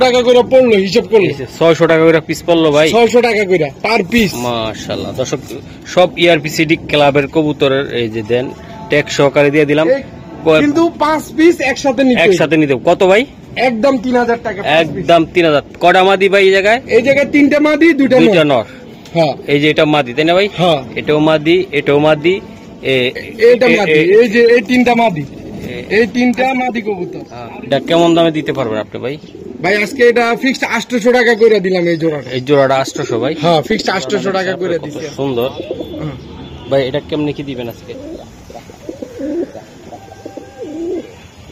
টাকা করে পড়লো হিসাব করলে, 600 টাকা করে পিস পড়লো ভাই, 600 টাকা করে পার পিস। মাশাআল্লাহ দর্শক, সব ERPCD ক্লাবের কবুতরের এই যে দেন ট্যাক্স সহকারে দিয়ে দিলাম, কিন্তু 5 পিস একসাথে নিতে কত ভাই? একদম 3000 টাকা, একদম 3000। কটা মাদি ভাই এই জায়গায়? এই জায়গায় 3টা মাদি, 2টা নর। হ্যাঁ, এই যে এটা মাদি তাই না ভাই? হ্যাঁ, এটাও মাদি, এটাও মাদি, এটা মাদি, এই যে এই 3টা মাদি, এই 3টা মাদি কবুতর। এটা কেমন দামে দিতে পারবেন আপনি ভাই? ভাই আজকে এটা ফিক্সড 800 টাকা করে দিলাম এই জোড়াটা। এই জোড়াটা 800 ভাই? হ্যাঁ, ফিক্সড 800 টাকা করে দিছি। সুন্দর ভাই, এটা কেমনে কি দিবেন আজকে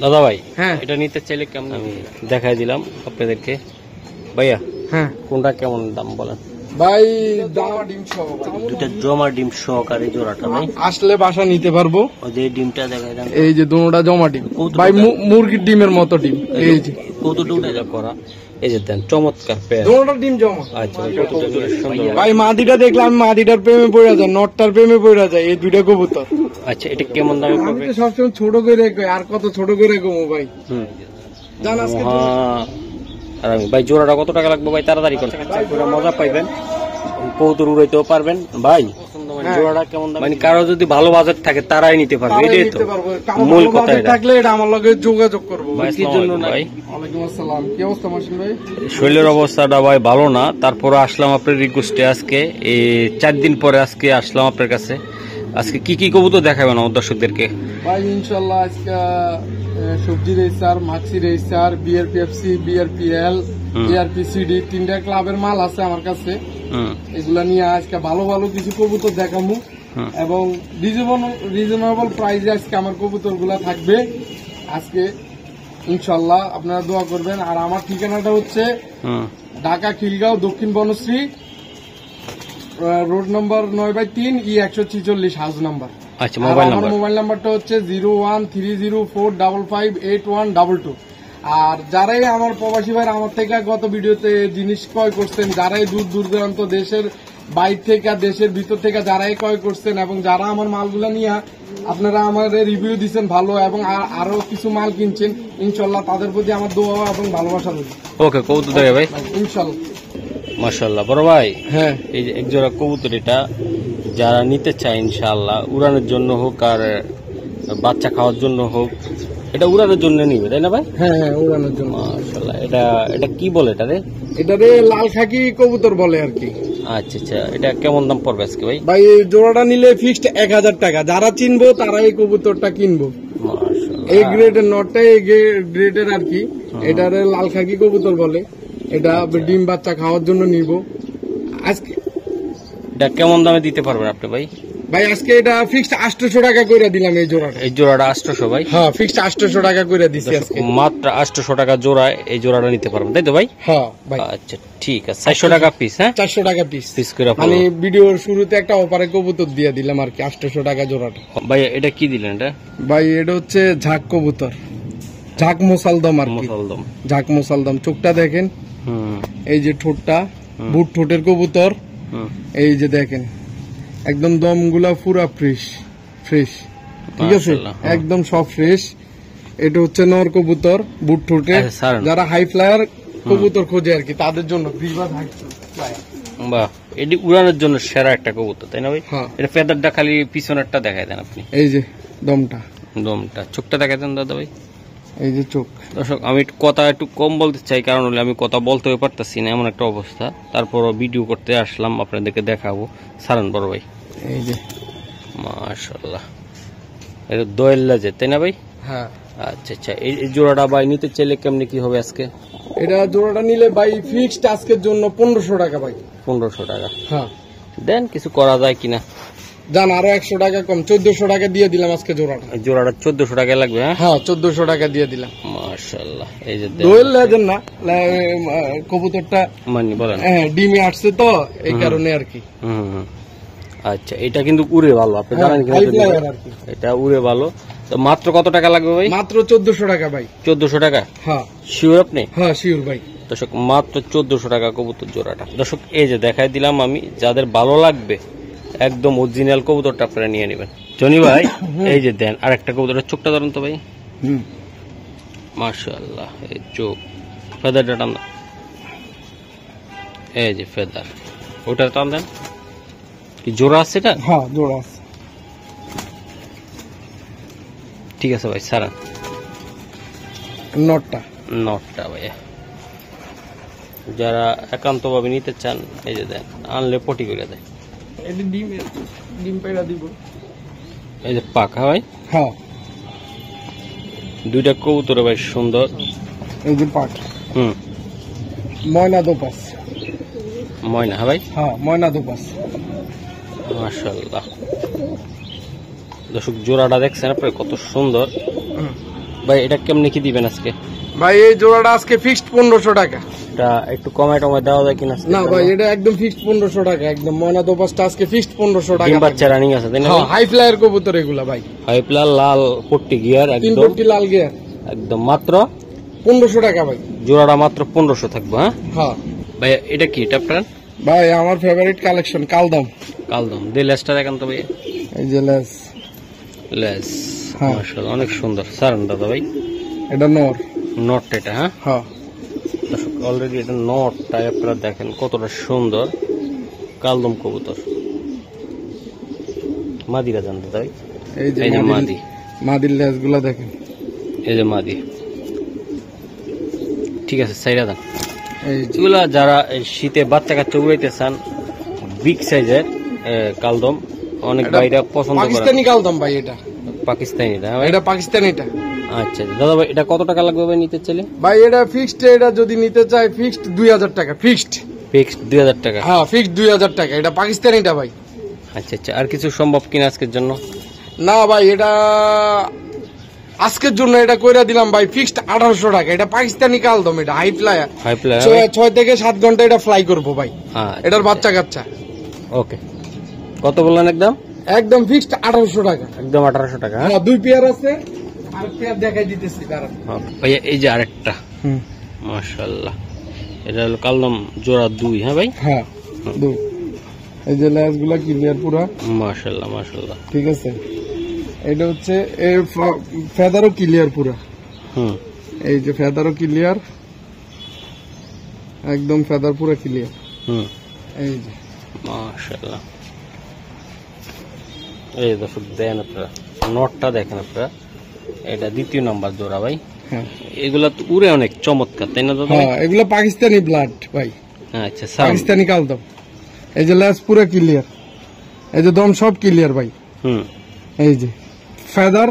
দাদা ভাই? হ্যাঁ, এটা নিতে চাইলে কেমন আমি দেখাই দিলাম আপনাদেরকে ভাইয়া। হ্যাঁ, কোনটা কেমন দাম বলেন ভাই? জমা ডিম সহ, দুটো জমা ডিম সহকারে জোড়াটা ভাই আসলে বাসা নিতে পারবো। ওই যে ডিমটা দেখাই দেন, এই যে দুটোটা জমা ডিম ভাই, মুরগির ডিমের মতো ডিম। এই যে কতটা উঠে করা, এই যে দেন চমৎকার পেয়ার, দুটোটা ডিম জমা। আচ্ছা কতটা সুন্দর ভাই, মাদিটা দেখলাম মাদিটার প্রেমে পড়ে যায়, নটটার প্রেমে পড়ে যায়, এই দুইটা কবুতর। আচ্ছা, এটা কেমন দামে পড়বে? সবসময় ছোট করে কই, আর কত ছোট করে কমো ভাই। জান আজকে আর আমি ভাই জোড়াটা কত টাকা লাগবে ভাই? তাড়াতাড়ি করেন, মজা পাইবেন, কৌতুর উড়াইতেও পারবেন ভাই। জোড়াটা কেমন দাম? মানে কারো যদি ভালো বাজেট থাকে তারাই নিতে পারবে, এটাই তো মূল কথা। থাকলে এটা আমার লগে যোগাযোগ করবো। কি জন্য ভাই? ওয়ালাইকুম আসসালাম, কি অবস্থা মাসুম ভাই? শরীরের অবস্থাটা ভাই ভালো না, তারপরে আসলাম আপনার রিকোয়েস্টে। আজকে এই 4 দিন পরে আজকে আসলাম আপনার কাছে। আজকে কি কি কবুতর দেখাবেন আমার দর্শকদেরকে? ভাই ইনশাল্লাহ আজকে সবজি রেসার, মাছি রেসার, বিআরপিএফসি, বিআরপিএল, ERPCD 3টা ক্লাবের মাল আছে আমার কাছে। এগুলা নিয়ে আজকে ভালো ভালো কিছু কবুতর দেখাবো এবং রিজনেবল প্রাইসে আজকে আমার কবুতর গুলা থাকবে আজকে ইনশাল্লাহ। আপনারা দোয়া করবেন। আর আমার ঠিকানাটা হচ্ছে ঢাকা খিলগাঁও, দক্ষিণ Banasree, road number 9/3, E146 house number. আচ্ছা, মোবাইল নাম্বারটা হচ্ছে 01304558122। আর যারাই আমার প্রবাসী ভাই আমার থেকে গত ভিডিওতে জিনিস ক্রয় করছেন, যারাই দূর দূরান্ত দেশের বাইরে থেকে, দেশের ভিতর থেকে যারাই ক্রয় করছেন এবং যারা আমার মালগুলা নিয়ে আপনারা আমাদের রিভিউ দিচ্ছেন ভালো এবং আরো কিছু মাল কিনছেন, ইনশাল্লাহ তাদের প্রতি আমার দোয়া এবং ভালোবাসা রইল। ওকে, কবুতর দেখে ভাই ইনশাল্লাহ। মাশাআল্লাহ বড় ভাই। হ্যাঁ, এই যে এক জোড়া কবুতর, এটা যারা নিতে চায় ইনশাআল্লাহ, উড়ানোর জন্য হোক আর বাচ্চা খাওয়ার জন্য হোক, এটা উড়ানোর জন্য নিবে তাই না ভাই? হ্যাঁ হ্যাঁ, উড়ানোর জন্য। মাশাআল্লাহ, এটা কি বলে এটারে? এটারে লাল খাকি কবুতর বলে আর কি। আচ্ছা আচ্ছা, এটা কেমন দাম পড়বে আজকে ভাই? ভাই এই জোড়াটা নিলে ফিক্সড 1000 টাকা। যারা চিনবো তারা এই কবুতরটা কিনবো। এই গ্রেডের নটটা, এই গ্রেডের আর কি, এটারে লাল খাকি কবুতর বলে। এটা ডিম বাচ্চা খাওয়ার জন্য নিব আজকে। এটা কেমন দামে দিতে পারবেন আপনি ভাই? ভাই আজকে এটা ফিক্সড 800 টাকা করে দিলাম এই জোড়াটা। এই জোড়াটা 800 ভাই? হ্যাঁ, ফিক্সড 800 টাকা করে দিছি আজকে। মাত্র 800 টাকা জোড়ায় এই জোড়াটা নিতে পারবেন তাই তো ভাই? হ্যাঁ ভাই। আচ্ছা ঠিক আছে, 400 টাকা পিস। হ্যাঁ, 400 টাকা পিস করে মানে ভিডিওর শুরুতে একটা অফারে কবুতর দিয়ে দিলাম আর কি, 800 টাকা জোড়াটা। ভাই এটা কি দিলেন? এটা ভাই এটা হচ্ছে ঝাক কবুতর, ঝাক মোসালদম আর কি, ঝাক মোসালদম। চোখটা দেখেন, এই যে ঠোঁটটা, বুট ঠোঁটের কবুতর। এই যে দেখেন একদম দমগুলা পুরা ফ্রেশ, ঠিক আছে, একদম সব ফ্রেশ। এটা হচ্ছে নর কবুতর, বুট ঠোঁটে। যারা হাই ফ্লায়ার কবুতর খোঁজে আর কি, তাদের জন্য বাহ, এটি উড়ানোর জন্য সেরা একটা কবুতর তাই না ভাই? এটা ফেদারটা খালি পিছনেরটা দেখাই দেন আপনি। এই যে দমটা, চোখটা দেখাই দেন দাদা ভাই। এই যে চোখ। দর্শক আমি কথা একটু কম বলতে চাই, কারণ হলে আমি কথা বলতেও পারতেছি না, এমন একটা অবস্থা। তারপরও ভিডিও করতে আসলাম, আপনাদেরকে দেখাবো। সারান বড় ভাই, এই যে মাশাআল্লাহ, এটা দোয়েল লাজে তাই না ভাই? হ্যাঁ। আচ্ছা আচ্ছা, এই জোড়াটা ভাই নিতে চাইলে কেমনি কি হবে আজকে? এটা জোড়াটা নিলে ভাই ফিক্সড আজকের জন্য 1500 টাকা ভাই। 1500 টাকা? হ্যাঁ। দেন কিছু করা যায় কিনা? জান আরো 100 টাকা কম, 1400 টাকা দিয়ে দিলাম আজকে জোড়াটা। 1400 টাকা লাগবে? হ্যাঁ 1400 টাকা দিয়ে দিলাম। মাশাআল্লাহ, এই যে দোয়েল লেজেন না, কবুতরটা মানি বলেন। হ্যাঁ, ডিমে আসছে তো এই কারণে আর কি। আচ্ছা, এটা কিন্তু উড়ে ভালো, আপনি জানেন কিনা? এটা উড়ে ভালো। তো মাত্র কত টাকা লাগবে ভাই? মাত্র 1400 টাকা ভাই। 1400 টাকা? হ্যাঁ। শিওর আপনি? হ্যাঁ শিওর ভাই। দর্শক মাত্র 1400 টাকা কবুতর জোড়াটা। দর্শক এই যে দেখাই দিলাম আমি, যাদের ভালো লাগবে একদম অরিজিনাল কবুতরটা আপনারা নিয়ে নেবেন। জনি ভাই এই যে দেন আরেকটা কবুতরের চোখটা ধরুন তো ভাই। মাশাআল্লাহ, এই চোখ, ফেদারটা টান। এই যে ফেদার, ওটার টান দেন। কি জোড়া আছে এটা? হ্যাঁ জোড়া আছে। ঠিক আছে ভাই, সারা নটটা ভাইয়া। যারা একান্ত ভাবে নিতে চান এই যে দেন, আনলে পটি করে দেয়। এটা ডিম পেড়া দিব। এই যে পাখা ভাই, হ্যাঁ দুইটা কবুতর ভাই সুন্দর। এই যে পাখ, ময়না দোপাস। ময়না ভাই, হ্যাঁ ময়না দোপাস। মাশাআল্লাহ। দর্শক জোড়াটা দেখছেন আপনারা কত সুন্দর ভাই। এটা কেমনে কি দিবেন আজকে? ভাই এই জোড়াটা আজকে ফিক্সড 1500 টাকা। এটা একটু কমায় দেওয়া যায় কিনা? না ভাই এটা একদম ফিক্সড 1500 টাকা, একদম ময়না দোপাসটা আজকে ফিক্সড 1500 টাকা। ডিম বাচ্চা রানিং আছে তাই না? হ্যাঁ হাই ফ্লায়ার কবুতর এগুলা ভাই। হাই ফ্লায়ার, লাল পট্টি গিয়ার, 3 একদম পট্টি লাল গিয়ার, একদম মাত্র 1500 টাকা ভাই। জোড়াটা মাত্র 1500 থাকবে। হ্যাঁ হ্যাঁ ভাই, এটা কি? এটা আপনার ভাই আমার ফেভারিট কালেকশন কালদম। দিয়ে লেসটা দেখেন তো ভাই। এই যে লেস হ্যাঁ মাশাআল্লাহ অনেক সুন্দর। সারেন দাদা ভাই, এটা নর। নট এটা? হ্যাঁ হ্যাঁ অলরেডি এটা নটটা আপনারা দেখেন কতটা সুন্দর। কালদম কবুতর। মাদিরা জান দাদা ভাই, এই যে মাদি, মাদির লেজ গুলা দেখেন। এই যে মাদি। ঠিক আছে, সাইরা দেন। এই এগুলা যারা শীতে বাচ্চা কাচ্চা উড়াইতে চান, বিগ সাইজের কালদম, অনেক ভাইরা পছন্দ করে। পাকিস্তানি কালদম ভাই এটা। পাকিস্তানিটা? এটা পাকিস্তানিটা। আচ্ছা দাদা ভাই, এটা কত টাকা লাগবে ভাই নিতে চাইলে? ভাই এটা ফিক্সড, এটা যদি নিতে চাই ফিক্সড 2000 টাকা। ফিক্সড 2000 টাকা? হ্যাঁ ফিক্সড 2000 টাকা। এটা পাকিস্তানিটা ভাই। আচ্ছা, আর কিছু সম্ভব কিনা আজকের জন্য? না ভাই এটা আজকের জন্য এটা কইরা দিলাম ভাই ফিক্সড 1800 টাকা। এটা পাকিস্তানি কালদম, এটা হাই ফ্লায়ার। 6 থেকে 7 ঘন্টা এটা ফ্লাই করবো ভাই। এটার বাচ্চা কাচ্চা। ওকে, কত বললেন? একদম ফিক্সড 1800 টাকা। একদম 1800 টাকা? হ্যাঁ 2 পেয়ার আছে, আর পেয়ার দেখাই দিতেছি কারণ ভাইয়া। এই যে আরেকটা, মাশাআল্লাহ, এটা হলো কালদম জোড়া 2। হ্যাঁ ভাই, হ্যাঁ 2। এই যে লেজ গুলা ক্লিয়ার পুরা, মাশাআল্লাহ মাশাআল্লাহ। ঠিক আছে, এটা হচ্ছে ফেদারও ক্লিয়ার পুরা। এই যে ফেদারও ক্লিয়ার, একদম ফেদার পুরা ক্লিয়ার। এই যে মাশাআল্লাহ। এই দর্শক দেন আপনারা, নটটা দেখেন আপনারা, এটা 2য় নাম্বার জোড়া ভাই। হ্যাঁ এগুলা তো উড়ে অনেক চমৎকার তাই না দাদা? হ্যাঁ এগুলো পাকিস্তানি ব্লাড ভাই। আচ্ছা, পাকিস্তানি কালদম। এই যে লেজ পুরা ক্লিয়ার, এই যে দম সব ক্লিয়ার ভাই। এই যে ফেদার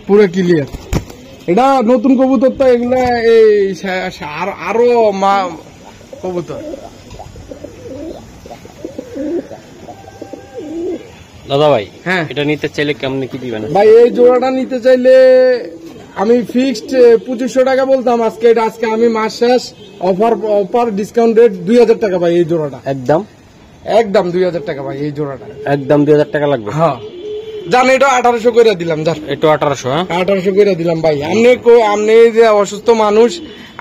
পুরো ক্লিয়ার। এটা নতুন কবুতর তো, এগুলা এই আরো কবুতর। দাদা ভাই, হ্যাঁ এটা নিতে চাইলে কেমনে কি দিবেন ভাই? এই জোড়াটা নিতে চাইলে আমি ফিক্সড 2500 টাকা বলতাম আজকে। এটা আজকে আমি মাস শেষ অফার ডিসকাউন্ট রেট 2000 টাকা ভাই এই জোড়াটা। একদম 2000 টাকা ভাই এই জোড়াটা। একদম 2000 টাকা লাগবে? হ্যাঁ জান, এটা 1800 করে দিলাম। জান এটা 1800? হ্যাঁ 1800 করে দিলাম ভাই। আপনি যে অসুস্থ মানুষ,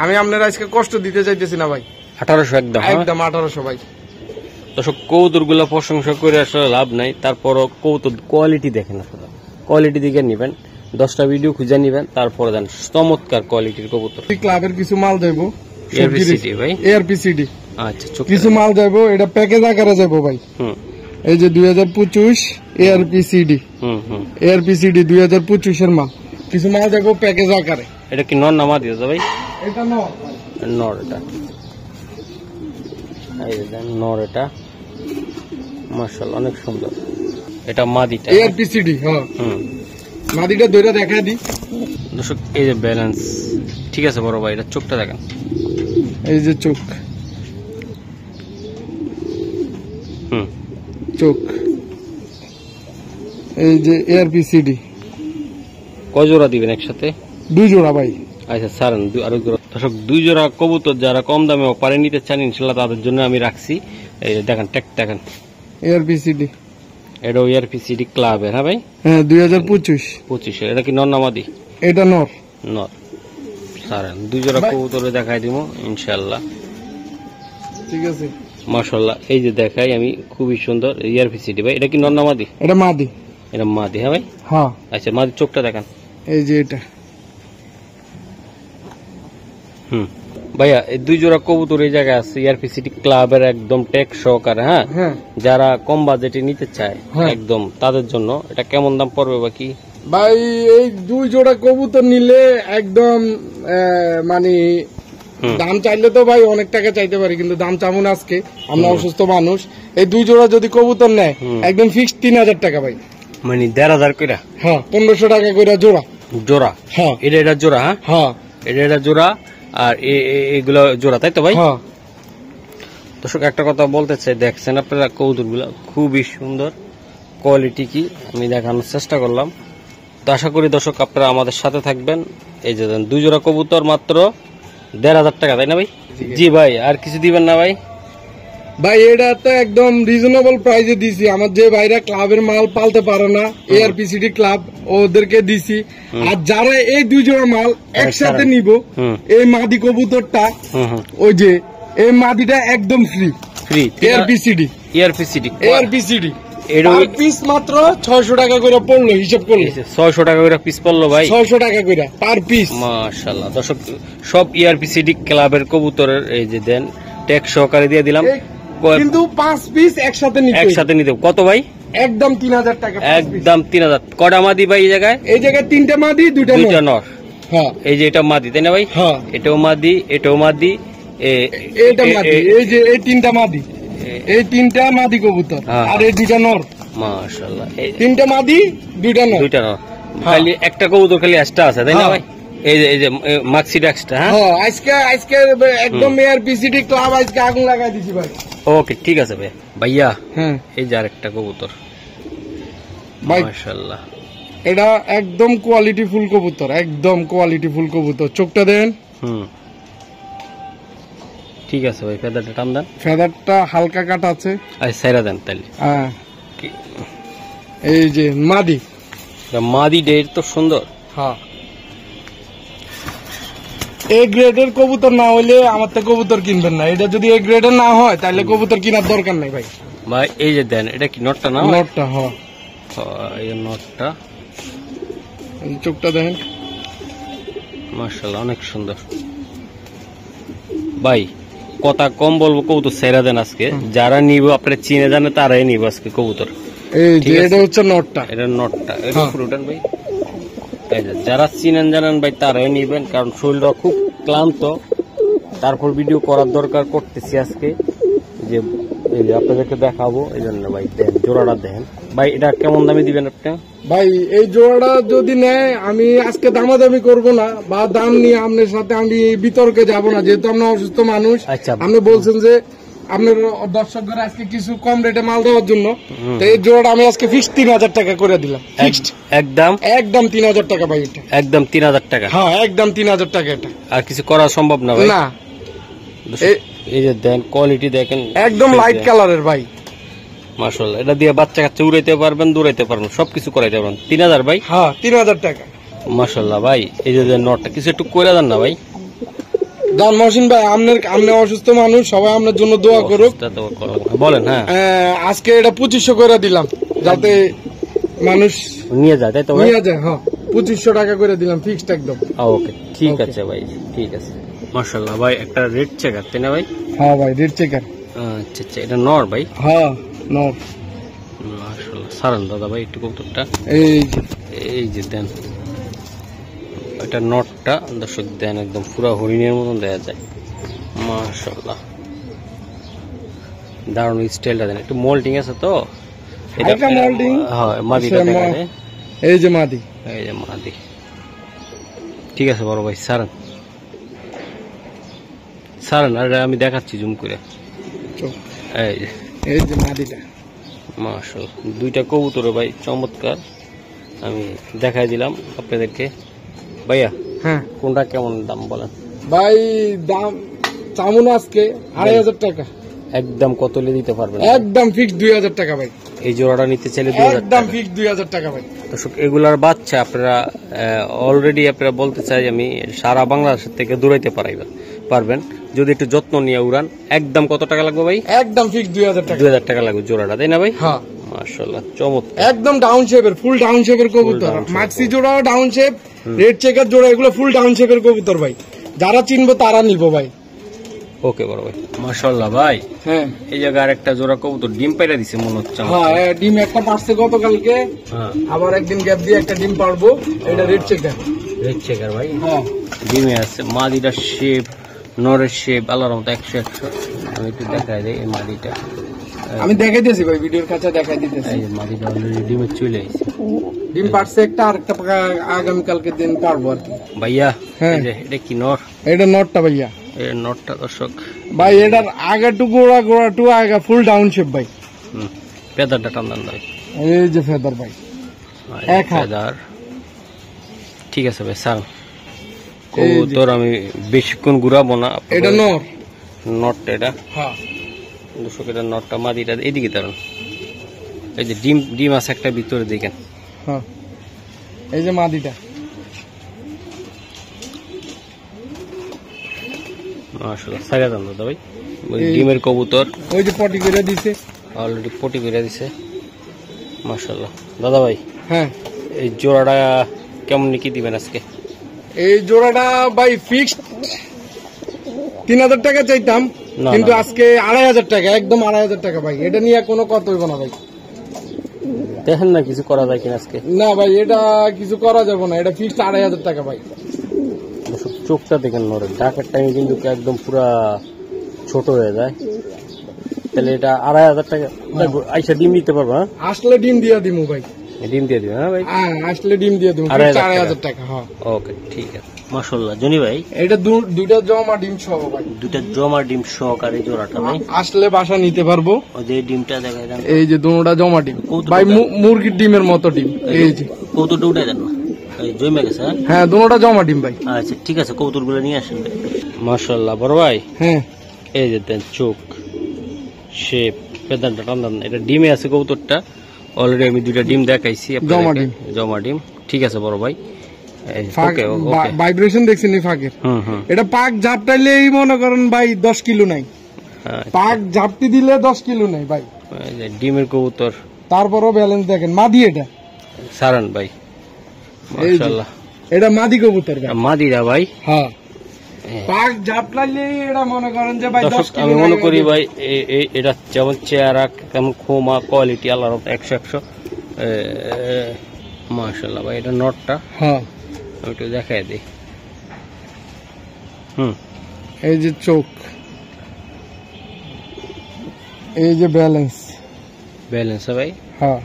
আমি আপনার আজকে কষ্ট দিতে চাইতেছি না ভাই। 1800 একদম? একদম 1800 ভাই। দর্শক কৌতুর গুলা প্রশংসা করে আসলে লাভ নাই, তারপরও কৌতুর কোয়ালিটি দেখেন আপনারা, কোয়ালিটি দিকে নিবেন। 10টা ভিডিও খুঁজে নিবেন, তারপরে দেন চমৎকার কোয়ালিটির কবুতর। ক্লাবের কিছু মাল দেবো, এআরপিসিডি ভাই। এআরপিসিডি আচ্ছা, কিছু মাল যাবো, এটা প্যাকেজ আকারে যাবো ভাই। এই যে 2025 এআরপিসিডি, এআরপিসিডি 2025 এর মাল। কিছু মাল যাবো প্যাকেজ আকারে। এটা কি নর নামা দিয়েছে ভাই? এটা নর। এটা এই দেন, নর। এটা মাশাআল্লাহ অনেক সুন্দর। এটা মাদিটা এআরপিসিডি। হ্যাঁ মাদিটা দইরা দেখা দি দর্শক। এই যে ব্যালেন্স ঠিক আছে বড় ভাই, এটা চোখটা দেখেন। এই যে চোখ, চোখ। এই যে এআরপিসিডি। কয় জোড়া দিবেন একসাথে? 2 জোড়া ভাই। আচ্ছা সারেন, আরো জোড়া। দর্শক 2 জোড়া কবুতর যারা কম দামে পারে নিতে চান ইনশাল্লাহ তাদের জন্য আমি রাখছি। এই দেখেন, টেক দেখেন, এআরপিসিডি। এটা এআরপিসিডি ক্লাবের। হ্যাঁ ভাই, হ্যাঁ 2025 এর। এটা কি নর নামাদি? এটা নর। সারেন 2 জোড়া কবুতরে দেখাই দিব ইনশাল্লাহ। ঠিক আছে মাশাআল্লাহ। এই যে দেখাই আমি, খুবই সুন্দর এআরপিসিডি ভাই। এটা কি নর নামাদি? এটা মাদি। এটা মাদি? হ্যাঁ ভাই। হ্যাঁ আচ্ছা, মাদি চোখটা দেখান। এই যে এটা। ভাইয়া এই 2 জোড়া কবুতর এই জায়গায় আছে ERP সিটি ক্লাবের একদম টেক সহকারে। হ্যাঁ, যারা কম বাজেটে নিতে চায় একদম তাদের জন্য এটা কেমন দাম পড়বে বা কি? ভাই এই 2 জোড়া কবুতর নিলে একদম মানে দাম চাইলে তো ভাই অনেক টাকা চাইতে পারি, কিন্তু দাম চাবো না আজকে, আমরা অসুস্থ মানুষ। এই 2 জোড়া যদি কবুতর নেয় একদম ফিক্সড 3000 টাকা ভাই, মানে 1500 করে। হ্যাঁ, 1500 টাকা করে জোড়া। জোড়া? হ্যাঁ, এটা জোড়া। হ্যাঁ, এটা জোড়া আর এগুলো জোড়া, তাই তো ভাই? হ্যাঁ। দর্শক একটা কথা বলতে চাই, দেখছেন আপনারা কবুতর গুলা খুবই সুন্দর, কোয়ালিটি কি আমি দেখানোর চেষ্টা করলাম। তো আশা করি দর্শক আপনারা আমাদের সাথে থাকবেন। এই যে 2 জোড়া কবুতর মাত্র 1500 টাকা, তাই না ভাই? জি ভাই, আর কিছু দিবেন না ভাই? ভাই এটা তো একদম রিজনেবল প্রাইসে দিছি, আমার যে ভাইরা ক্লাবের মাল পালতে পারে না ERP সিটি ক্লাব ওদেরকে দিছি। আর যারা এই 2 জোড়া মাল একসাথে নিব, এই মাদি কবুতরটা, ওই যে এই মাদিটা একদম ফ্রি ERP সিটি এটা পিস মাত্র 600 টাকা করে পড়লো, হিসাব করলে 600 টাকা করে পিস পড়লো ভাই, 600 টাকা করে পার পিস। মাশাআল্লাহ। দর্শক সব ERP সিটি ক্লাবের কবুতরের এই যে দেন ট্যাগ সহকারে দিয়ে দিলাম, কিন্তু 5 পিস একসাথে নিতে কত ভাই? একদম 3000 টাকা, একদম 3000। কটা মাদি ভাই এই জায়গায়? এই জায়গায় 3টা মাদি 2টা নর। হ্যাঁ, এই যে এটা মাদি, তাই না ভাই? হ্যাঁ, এটাও মাদি, এটাও মাদি, এটা মাদি। এই যে এই 3টা মাদি, এই 3টা মাদি কবুতর, আর এই 2টা নর। মাশাআল্লাহ, 3টা মাদি 2টা নর। খালি একটা কবুতর খালি এক্সট্রা আছে, তাই না ভাই? এই যে মাক্সিড এক্সট্রা। হ্যাঁ, আজকে একদম ERP সিটি ক্লাব আজকে আগুন লাগাই দিছি ভাই। ওকে, ঠিক আছে ভাই। ভাইয়া এই যে আরেকটা কবুতর, মাশাআল্লাহ, এটা একদম কোয়ালিটি ফুল কবুতর, একদম কোয়ালিটি ফুল কবুতর। চোখটা দেন। ঠিক আছে ভাই, ফেদারটা টান দেন। ফেদারটা হালকা কাটা আছে, সাইরা দেন তাহলে। হ্যাঁ, এই যে মাদি ডের তো সুন্দর। হ্যাঁ, এ গ্রেডের কবুতর না হইলে আমার তো কবুতর কিনবেন না। এটা যদি এ গ্রেডের না হয় তাহলে কবুতর কেনার দরকার নাই ভাই। ভাই এই যে দেন, এটা কি নটটা না? নটটা। হ্যাঁ, এই নটটা, চোখটা দেখেন, মাশাআল্লাহ, অনেক সুন্দর। ভাই কথা কম বলবো, কবুতর সেরা দেন আজকে। যারা নিব আপনারা চিনে জানে তারাই নিব আজকে কবুতর। এই যে এটা হচ্ছে নটটা, এটা নটটা, এটা ফুরুটান ভাই। যারা চিনেন জানেন ভাই তারাই নিবেন, কারণ শরীরটা খুব ক্লান্ত, তারপর ভিডিও করার দরকার করতেছি আজকে, যে আপনাদেরকে দেখাবো এই জন্য ভাই। দেন জোড়াটা দেখেন ভাই, এটা কেমন দামে দিবেন আপনি? ভাই এই জোড়াটা যদি নেয় আমি আজকে দামাদামি করব না, বা দাম নিয়ে আপনার সাথে আমি বিতর্কে যাব না, যেহেতু আমরা অসুস্থ মানুষ। আপনি বলছেন যে আপনার দর্শকদের আজকে কিছু কম রেটে মাল দেওয়ার জন্য, তো এই জোড়াটা আমি আজকে ফিক্সড 3000 টাকা করে দিলাম। ফিক্সড একদম 3000 টাকা ভাই, এটা একদম 3000 টাকা। হ্যাঁ, একদম 3000 টাকা। এটা আর কিছু করা সম্ভব না ভাই? না। এই যে দেন কোয়ালিটি দেখেন, একদম লাইট কালারের ভাই, মাশাআল্লাহ। এটা দিয়ে বাচ্চা কাচ্চা উড়াইতে পারবেন, দৌড়াইতে পারবেন, সবকিছু করাইতে পারবেন। 3000 ভাই? হ্যাঁ, 3000 টাকা, মাশাআল্লাহ ভাই। এই যে নটটা কিছু একটু কইরা দেন না ভাই। জান মহসিন ভাই, আপনি অসুস্থ মানুষ, সবাই আপনার জন্য দোয়া করুক। বলেন। হ্যাঁ, আজকে এটা 2500 করে দিলাম, যাতে মানুষ নিয়ে যায়, তাই তো? নিয়ে যায়। হ্যাঁ, 2500 টাকা করে দিলাম ফিক্সড একদম। ওকে, ঠিক আছে ভাই, ঠিক আছে। মাশাআল্লাহ ভাই, একটা রেড চেকার, তাই না ভাই? হ্যাঁ ভাই, রেড চেকার। আচ্ছা আচ্ছা, এটা নর ভাই? হ্যাঁ, নর। মাশাআল্লাহ, সারান দাদা ভাই একটু কবুতরটা। এই যে দেন, এটা নটটা দর্শক দেন, একদম পুরো হরিণের মতন দেখা যায়, মাশাআল্লাহ, দারুণ স্টাইলটা দেন। একটু মোল্ডিং আছে তো, এটা মোল্ডিং। হ্যাঁ, মাদিটা দেখেন, এই যে মাদি, এই যে মাদি। ঠিক আছে বড় ভাই, সারান আর আমি দেখাচ্ছি জুম করে। এই যে মাদিটা, মাশাআল্লাহ, 2টা কবুতর ভাই চমৎকার, আমি দেখাই দিলাম আপনাদেরকে। ভাইয়া হ্যাঁ, কোনটা কেমন দাম বলেন ভাই? দাম চামুন আজকে 2500 টাকা। একদম কত দিতে পারবেন? একদম ফিক্সড 2000 টাকা ভাই। এই জোড়াটা নিতে চাইলে 2000 একদম ফিক্সড 2000 টাকা ভাই। দর্শক এগুলার বাচ্চা আপনারা অলরেডি আপনারা বলতে চাই আমি সারা বাংলাদেশ থেকে দৌড়াইতে পারবেন যদি একটু যত্ন নিয়ে উড়ান। একদম কত টাকা লাগবে ভাই? একদম ফিক্সড 2000 টাকা। 2000 টাকা লাগবে জোড়াটা, তাই না ভাই? হ্যাঁ, মাশাআল্লাহ, চমৎকার, একদম ডাউন শেপের, ফুল ডাউন শেপের কবুতর। Maksi জোড়াও down shape, red checker জোড়া, এগুলো ফুল ডাউন শেপের কবুতর ভাই। যারা চিনবো তারা নিবো ভাই। ওকে বড় ভাই মাশাআল্লাহ ভাই। হ্যাঁ এই জায়গায় আরেকটা জোড়া কবুতর ডিম পাইরা দিছে মনে হচ্ছে আমার। হ্যাঁ ডিম একটা পারছে গতকালকে, হ্যাঁ আবার একদিন গ্যাপ দিয়ে একটা ডিম পারবো। এটা রেড চেকার। রেড চেকার ভাই। হ্যাঁ ডিমে আছে মাদিটা শেপ, নরের শেপ আল্লাহর মতো 100 আমি একটু দেখাই দেই এই মাদিটা। আমি দেখাইতেছি ভাই, ভিডিওর কাছে দেখাই দিতেছি। এই যে মাদিটা অলরেডি ডিমে চলে আইছে। ডিম পারছে একটা, আরেকটা আগামীকালকে দিন পারবো আর কি ভাইয়া। হ্যাঁ। এই যে এটা কি নর? এটা নটটা ভাইয়া। এই নরটা দর্শক ভাই এটার আগাটু গোড়াটু আগা ফুল ডাউন শেপ ভাই। পেদারটা টান্দান ভাই। এই যে ফেদার ভাই, এক হাত। পেদার ঠিক আছে ভাই স্যার। কবুতর আমি বেশিক্ষণ ঘুরাবো না। এটা নর, নটটা এটা। হ্যাঁ দর্শক এটা নটটা মাদিটা এদিকে দাঁড়ান। এই যে ডিম আছে একটা ভিতরে দেখেন। হ্যাঁ এই যে মাদিটা। মাশাআল্লাহ সাইরা দাম দাদা ভাই। ওই ডিমের কবুতর ওই যে পটি করে দিছে, অলরেডি পটি করে দিছে। মাশাআল্লাহ দাদা ভাই। হ্যাঁ এই জোড়াটা কেমন কি দিবেন আজকে? এই জোড়াটা ভাই ফিক্সড 3000 টাকা চাইতাম, না, কিন্তু না। আজকে 2500 টাকা, একদম 2500 টাকা ভাই। এটা নিয়ে কোনো কথা হইব না ভাই। দেখেন না কিছু করা যায় কিনা আজকে। না ভাই এটা কিছু করা যাবে না, এটা ফিক্সড 2500 টাকা ভাই। দর্শক চোখটা দেখেন নরের, ডাকের টাইমে কিন্তু একদম পুরা ছোট হয়ে যায়। তাহলে এটা 2500 টাকা আইসা ডিম দিতে পারবো? হ্যাঁ আসলে ডিম দিয়ে দিমু ভাই। ডিম দিয়ে দিবেন? হ্যাঁ ভাই হ্যাঁ আসলে ডিম দিয়ে দিমু 2500 টাকা। হ্যাঁ ওকে ঠিক আছে। মাশাআল্লাহ জনি ভাই এটা দুইটা জমা ডিম সহ ভাই, দুটা জমা ডিম সহকারে জোড়াটা ভাই। আসলে বাসা নিতে পারবো। ওই যে ডিমটা দেখাই দেন। এই যে দুটোটা জমা ডিম কৌতুক ভাই, এটা। মুরগির ডিমের মতো ডিম। এই যে কৌতুকটা উঠে দেন না, এই জমে গেছে। হ্যাঁ হ্যাঁ দুটোটা জমা ডিম ভাই। আচ্ছা ঠিক আছে, কৌতুকগুলো নিয়ে আসেন ভাই। মাশাআল্লাহ বড় ভাই। হ্যাঁ এই যে দেন চোখ শেপ পেদানটা টান্দান, এটা ডিমে আছে কবুতরটা। অলরেডি আমি দুইটা ডিম দেখাইছি আপনাদেরকে। জমা ডিম। জমা ডিম ঠিক আছে বড় ভাই। ওকে ওকে ভাইব্রেশন দেখছেন এই ফাঁকের? এটা পাক ঝাপটাইলেই মনে করেন ভাই 10 কিলো নাই, পাক ঝাপটি দিলে 10 কিলো নাই ভাই। ডিমের কবুতর তারপরও ব্যালেন্স দেখেন। মাদি এটা সারান ভাই। মাশাআল্লাহ এটা মাদি কবুতর ভাই। মাদিরা ভাই। হ্যাঁ পাক ঝাপটাইলেই এটা মনে করেন যে ভাই 10 কিলো। আমি মনে করি ভাই এটা যেমন চেহারা কেমন খোমা কোয়ালিটি আল্লাহর 100 মাশাআল্লাহ ভাই। এটা নটটা। হ্যাঁ আমি একটু দেখাই দিই। এই যে চোখ, এই যে ব্যালেন্স ভাই। হ্যাঁ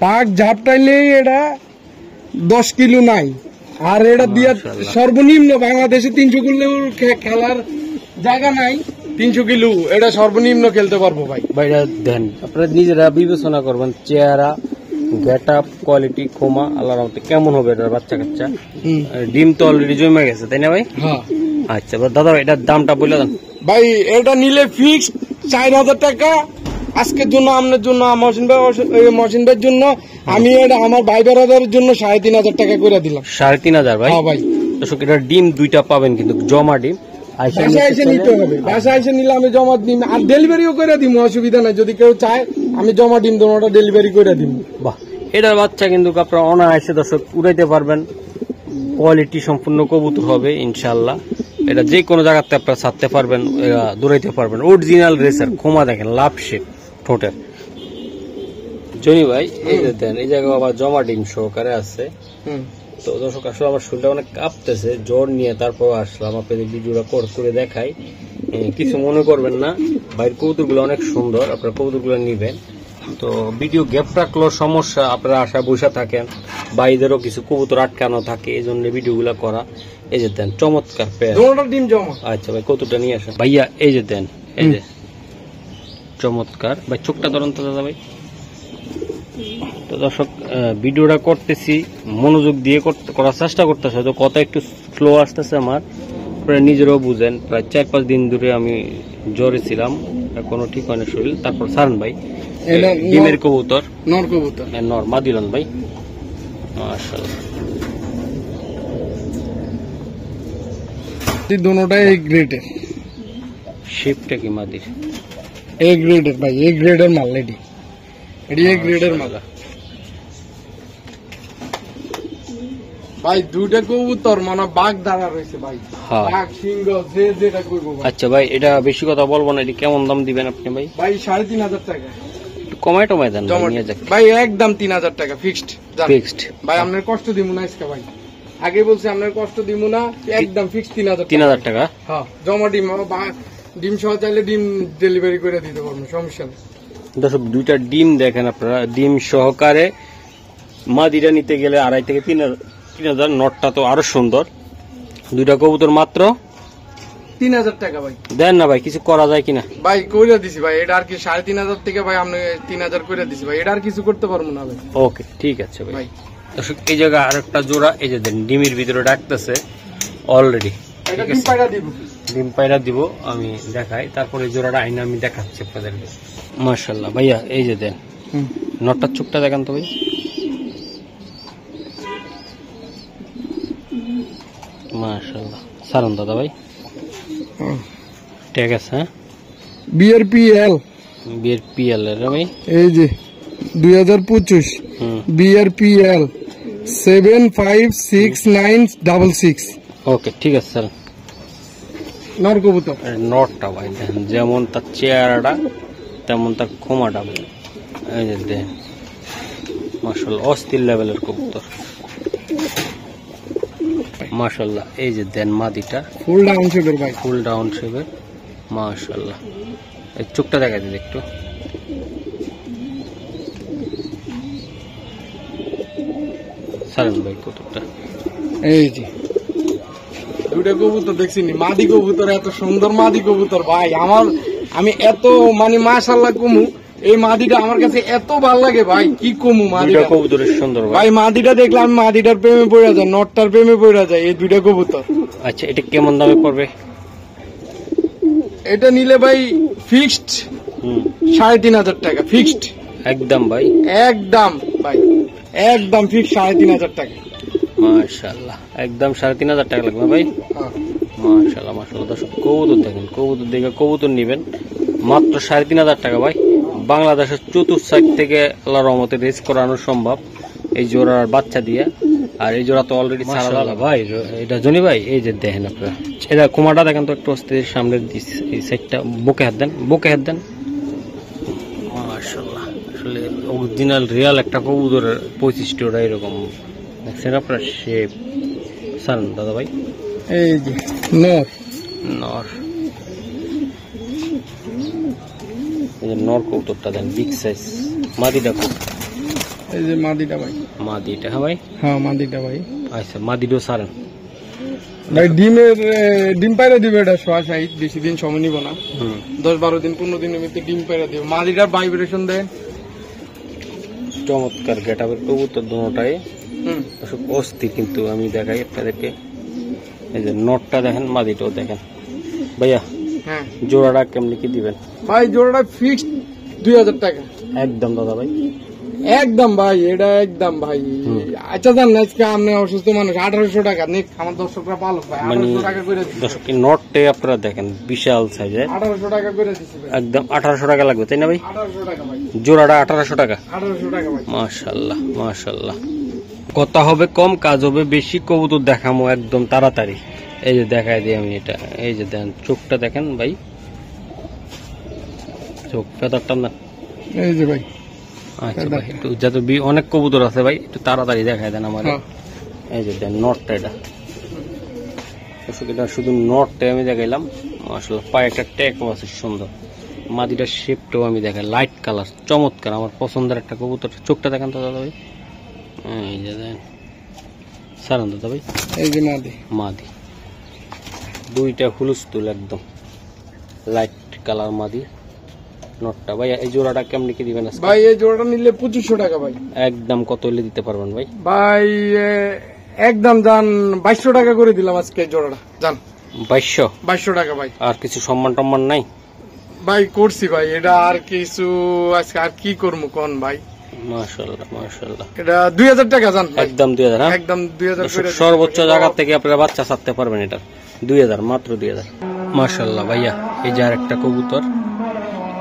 পাক ঝাপটাইলেই এটা 10 কিলো নাই। আর এটা দিয়া সর্বনিম্ন বাংলাদেশে 300 কিলো খেলার জায়গা নাই। 300 কিলো এটা সর্বনিম্ন খেলতে পারবো ভাই। ভাই এটা দেন আপনারা নিজেরা বিবেচনা করবেন, চেহারা গেট আপ কোয়ালিটি খোমা আল্লাহর রহমতে কেমন হবে এটার বাচ্চা কাচ্চা। ডিম তো অলরেডি জমে গেছে তাই না ভাই? হ্যাঁ আচ্ছা দাদা এটার দামটা বলে দেন ভাই। এটা নিলে ফিক্সড 4000 টাকা আজকের জন্য, আপনার জন্য, মহসিন ভাইয়ের জন্য। আমি এটা আমার ভাই বেড়াদারের জন্য 3500 টাকা করে দিলাম। 3500 ভাই? হ্যাঁ ভাই। দর্শক এটার ডিম দুইটা পাবেন কিন্তু জমা ডিম। বাসায় এসে নিতে হবে, বাসায় এসে নিলে আমি জমা দিন আর ডেলিভারিও করে দিব, অসুবিধা নাই। যদি কেউ চায় আমি জমা ডিম দুটোটা ডেলিভারি করে দিব। বাহ এটার বাচ্চা কিন্তু আপনারা অনায়াসে দর্শক উড়াইতে পারবেন। কোয়ালিটি সম্পূর্ণ কবুতর হবে ইনশাআল্লাহ। এটা যে কোনো জায়গাতে আপনারা ছাড়তে পারবেন, দৌড়াইতে পারবেন। অরিজিনাল রেসার খোমা দেখেন, লাভ শেপ ঠোঁটের। জনি ভাই এই যে দেন এই জায়গায় আবার জমা ডিম সহকারে আছে। তো দর্শক আসলে আমার শরীরটা অনেক কাঁপতেছে, জ্বর নিয়ে তারপর আসলাম আপনাদের ভিডিওটা করে দেখাই। কিছু মনে করবেন না, বাইরের কবুতরগুলো অনেক সুন্দর, আপনারা কবুতরগুলো নিবেন। তো ভিডিও গ্যাপ রাখলেও সমস্যা, আপনারা আশা বসে থাকেন, বাইরেরও কিছু কবুতর আটকানো থাকে, এই জন্য ভিডিওগুলো করা। এই যে দেন চমৎকার ডিম জমা। আচ্ছা ভাই কতটা নিয়ে আসেন ভাইয়া। এই যে দেন এই যে চমৎকার ভাই। চোখটা ধরুন তো দাদা ভাই। তো দর্শক ভিডিওটা করতেছি মনোযোগ দিয়ে করার চেষ্টা করতেছে, তো কথা একটু স্লো আসতেছে আমার, আপনারা নিজেরাও বুঝেন। প্রায় 4-5 দিন ধরে আমি জ্বরে ছিলাম, এখনো ঠিক হয় না শরীর। তারপর সারান ভাই ডিমের কবুতর, নর কবুতর, নর মাদিলন ভাই। মাশাআল্লাহ দুটোটাই এই গ্রেডের। শেপটা কি মাদির? এ গ্রেডের ভাই, এ গ্রেডের মাল এটি। এটি এ গ্রেডের মাল। ভাই দুইটা কবুতর মানে বাঘ দাঁড়া রয়েছে ভাই, বাঘ সিংহ যে যেটা করবো। আচ্ছা ভাই, এটা বেশি কথা বলবো না, এটা কেমন দাম দিবেন আপনি ভাই? ভাই 3,500 টাকা। একটু কমায় টমায় দেন ভাই, একদম 3,000 টাকা ফিক্সড। ফিক্সড ভাই, আপনার কষ্ট দিব না আজকে ভাই, আগে বলছি আপনার কষ্ট দিব না, একদম ফিক্সড 3,000 টাকা। হ্যাঁ, জমা ডিম ডিম সহ চাইলে ডিম ডেলিভারি করে দিতে পারবো, সমস্যা নেই। দর্শক, দুইটা ডিম দেখেন আপনারা, ডিম সহকারে। মাদিটা নিতে গেলে 2,500 থেকে 3,000। নটটা তো আরো সুন্দর। দুইটা কবুতর মাত্র 3,000 টাকা ভাই। দেন না ভাই, কিছু করা যায় কিনা? ভাই কইরা দিছি ভাই, এটা আর কি 3,500 থেকে ভাই আপনি 3,000 করে দিছি ভাই, এটা আর কিছু করতে পারবো না ভাই। ওকে, ঠিক আছে ভাই। দর্শক, এই জায়গা আরেকটা জোড়া, এই যে দেন ডিমের ভিতরে ডাকতেছে অলরেডি। ডিম পায়রা দিব আমি দেখাই, তারপরে জোড়াটা আইনা আমি দেখাচ্ছি আপনাদেরকে। মাশাআল্লাহ ভাইয়া, এই যে দেন নটটার চোখটা দেখান তো ভাই। মাশাআল্লাহ, সারন দাদা ভাই, ঠিক আছে। হ্যাঁ, বিআরপিএল এর ভাই, এই যে 2025 বিআরপিএল 756966। ওকে, ঠিক আছে স্যার। নর কবুতর, নটটা ভাই দেখেন, যেমন তার চেহারাটা তেমন তার খোমাটা। এই যে দেখেন, মাশাআল্লাহ অস্থির লেভেলের কবুতর। মাশাআল্লাহ, এই যে দেন মাদিটা ফুল ডাউন শেপের ভাই, ফুল ডাউন শেপের। মাশাআল্লাহ, এই চোখটা দেখা দিন একটু। সারেন ভাই কবুতরটা, এই যে দুইটা কবুতর দেখছি নি, মাদি কবুতর, এত সুন্দর মাদি কবুতর ভাই। আমি এত মানে মাশাআল্লাহ কমু, এই মাদিটা আমার কাছে এত ভালো লাগে ভাই, কি কমু। মাদিটা কবুতরের সুন্দর ভাই, মাদিটা দেখলে আমি মাদিটার প্রেমে পড়ে যায়, নটটার প্রেমে পড়ে যায়, এই দুইটা কবুতর। আচ্ছা, এটা কেমন দামে পড়বে? এটা নিলে ভাই ফিক্সড 3,500 টাকা, ফিক্সড একদম ভাই, একদম ভাই, একদম ফিক্সড 3,500 টাকা। মাশাআল্লাহ, একদম 3,500 টাকা লাগবে ভাই। মাশাআল্লাহ মাশাআল্লাহ। দর্শক, কবুতর দেখেন, কবুতর দেখে কবুতর নিবেন মাত্র 3,500 টাকা ভাই। বাংলাদেশের চতুর্থ সাইড থেকে আল্লাহর রহমতে রেস করানো সম্ভব এই জোড়ার বাচ্চা দিয়ে। আর এই জোড়া তো অলরেডি ছাড়া ভাই, এটা জনি ভাই। এই যে দেখেন আপনারা, এটা কুমারটা দেখেন তো একটু অস্থির, সামনের এই সাইডটা, বুকে হাত দেন, বুকে হাত দেন। মাশাআল্লাহ, আসলে অরিজিনাল রিয়াল একটা কবুতরের বৈশিষ্ট্যটা এরকম দেখছেন আপনার। শেপ সান দাদা ভাই, এই যে নর নর, এই যে নর কবুতরটা দেন, বিগ সাইজ। মাদিটা কবুতর, এই যে মাদিটা ভাই, মাদিটা। হ্যাঁ ভাই, হ্যাঁ মাদিটা ভাই। আচ্ছা, মাদিটাও সারেন ভাই। ডিম পায়রা দিবে, এটা সোয়াশাইট, বেশি দিন সময় নিব না, 10-12 দিন 15 দিনের মধ্যে ডিম পায়রা দিবে। মাদিটার ভাইব্রেশন দেন, চমৎকার গেটআপের কবুতর দুটোটাই অস্থির। কিন্তু আমি দেখাই আপনাদেরকে, এই যে নটটা দেখেন, মাদিটাও দেখেন ভাইয়া। হ্যাঁ, জোড়াটা কেমনি কি দিবেন ভাই? জোড়াটা ফিক্সড 2,000 টাকা একদম দাদা ভাই, একদম ভাই, এটা একদম ভাই। আচ্ছা জান, আজকে আপনি অসুস্থ মানুষ, 1,800 টাকা নিক, আমার দর্শকরা পালক ভাই, 1,800 টাকা করে দিচ্ছি। দর্শক, নটটা আপনারা দেখেন, বিশাল সাইজের, 1,800 টাকা করে দিচ্ছি ভাই, একদম 1,800 টাকা লাগবে, তাই না ভাই? 1,800 টাকা ভাই, জোড়াটা 1,800 টাকা। 1,800 টাকা ভাই। মাশাআল্লাহ মাশাআল্লাহ। কথা হবে কম, কাজ হবে বেশি। কবুতর দেখামো একদম তাড়াতাড়ি। এই যে দেখাই দিই আমি এটা, এই যে দেখেন চোখটা দেখেন ভাই, চোখ ফেদারটা না, এই যে ভাই। আচ্ছা ভাই, একটু যাতে অনেক কবুতর আছে ভাই, একটু তাড়াতাড়ি দেখাই দেন আমার। এই যে দেন নটটা, এটা শুধু নটটা আমি দেখাইলাম। মাশাআল্লাহ, পায়ে একটা ট্যাগ আছে সুন্দর। মাদিটার শেপটাও আমি দেখাই, লাইট কালার, চমৎকার, আমার পছন্দের একটা কবুতর। চোখটা দেখেন তো দাদা ভাই, এই যে দেন সারান দাদা ভাই, এই যে মাদি, মাদি দুইটা হুলুস্তুল, একদম লাইট কালার মাদি। নটটা ভাই, এই জোড়াটা কেমনি কি দিবেন ভাই? এই জোড়াটা নিলে 2,500 টাকা ভাই। একদম কত হলে দিতে পারবেন ভাই? ভাই একদম জান 2,200 টাকা করে দিলাম আজকে জোড়াটা, জান 2200 টাকা ভাই। আর কিছু সম্মান টম্মান নাই ভাই? করছি ভাই, এটা আর কিছু আজকে আর কি করবো কোন ভাই। মাশাআল্লাহ মাশাআল্লাহ, এটা 2,000 টাকা জান, একদম 2,000। একদম 2,000 করে সর্বোচ্চ জায়গা থেকে আপনারা বাচ্চা ছাড়তে পারবেন, এটা 2,000, মাত্র 2,000। মাশাআল্লাহ ভাইয়া, এই যে আর একটা কবুতর,